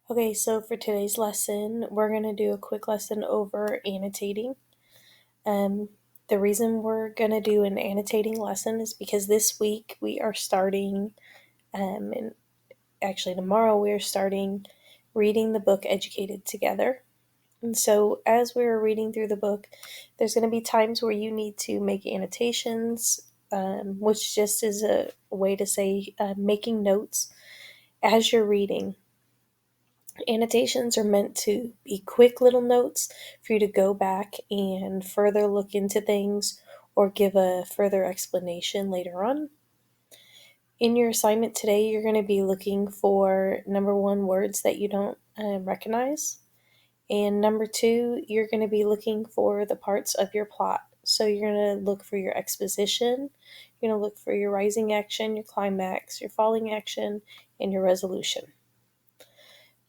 Okay, so for today's lesson, we're going to do a quick lesson over annotating. Um, the reason we're going to do an annotating lesson is because this week we are starting, and actually tomorrow we are starting reading the book Educated Together. And so as we're reading through the book, there's going to be times where you need to make annotations, which just is a way to say making notes as you're reading. Annotations are meant to be quick little notes for you to go back and further look into things or give a further explanation later on. In your assignment today, you're going to be looking for number one, words that you don't recognize. And number two, you're going to be looking for the parts of your plot. So you're going to look for your exposition, you're going to look for your rising action, your climax, your falling action, and your resolution.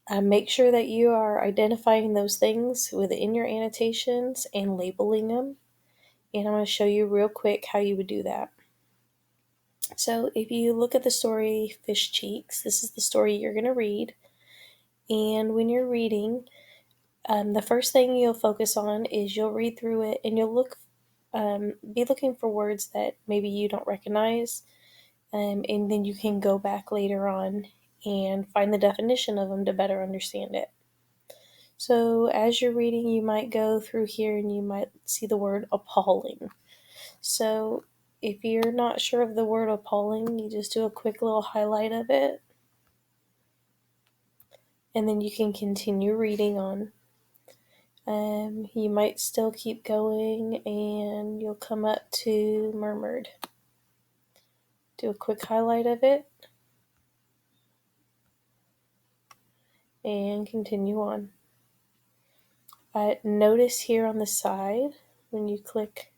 Make sure that you are identifying those things within your annotations and labeling them. And I'm going to show you real quick how you would do that. So if you look at the story Fish Cheeks, this is the story you're going to read. And when you're reading, the first thing you'll focus on is you'll read through it and you'll be looking for words that maybe you don't recognize. And then you can go back later on and find the definition of them to better understand it. So as you're reading, you might go through here and you might see the word appalling. So if you're not sure of the word appalling, you just do a quick little highlight of it. And then you can continue reading on. You might still keep going and you'll come up to murmured. Do a quick highlight of it. And continue on. Notice here on the side, when you click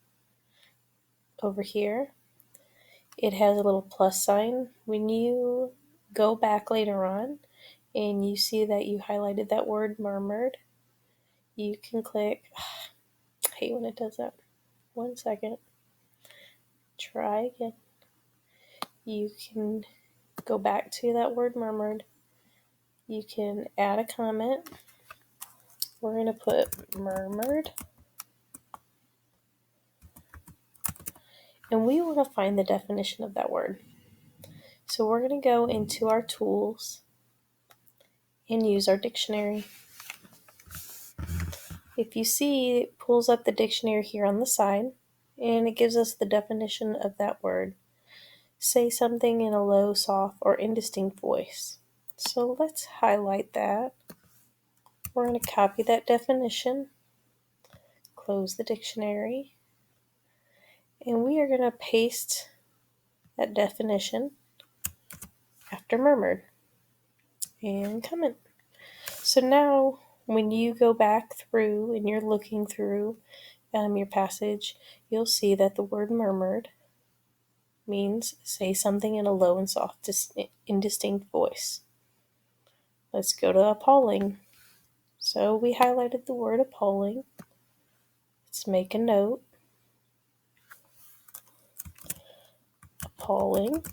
over here, it has a little plus sign. When you go back later on and you see that you highlighted that word murmured, you can click. I hate when it does that. 1 second. Try again. You can go back to that word murmured. You can add a comment. We're going to put murmured. And we want to find the definition of that word. So we're going to go into our tools and use our dictionary. If you see, it pulls up the dictionary here on the side, and it gives us the definition of that word. Say something in a low, soft, or indistinct voice. So let's highlight that. We're going to copy that definition, close the dictionary, and we are going to paste that definition after murmured and comment. So now when you go back through and you're looking through your passage, you'll see that the word murmured means say something in a low and soft, indistinct voice. Let's go to appalling. So we highlighted the word appalling. Let's make a note. Appalling.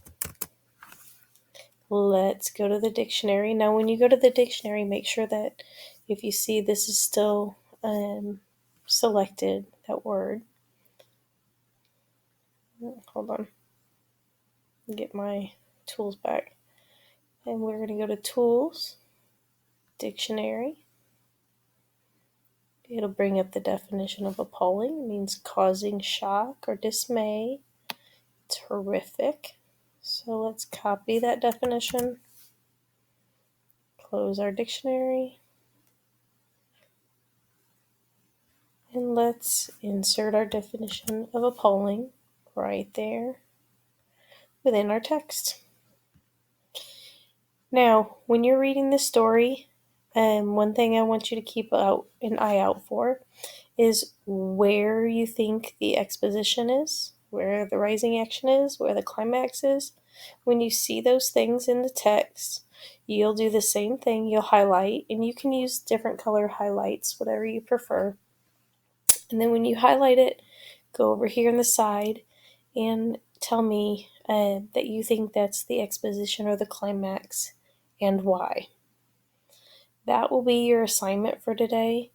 Let's go to the dictionary. Now when you go to the dictionary, make sure that if you see this is still selected, that word. Hold on. Get my tools back. And we're going to go to tools, dictionary. It'll bring up the definition of appalling. It means causing shock or dismay. It's horrific. So let's copy that definition. Close our dictionary. And let's insert our definition of appalling right there within our text. Now, when you're reading this story, one thing I want you to keep an eye out for is where you think the exposition is, where the rising action is, where the climax is. When you see those things in the text, you'll do the same thing. You'll highlight, and you can use different color highlights, whatever you prefer. And then when you highlight it, go over here on the side and tell me that you think that's the exposition or the climax and why. that will be your assignment for today.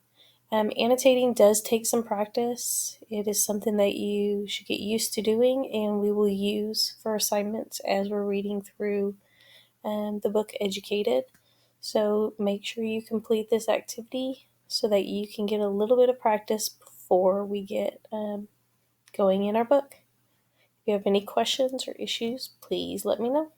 Annotating does take some practice. It is something that you should get used to doing, and we will use for assignments as we're reading through the book Educated. So make sure you complete this activity so that you can get a little bit of practice before we get going in our book. If you have any questions or issues, please let me know.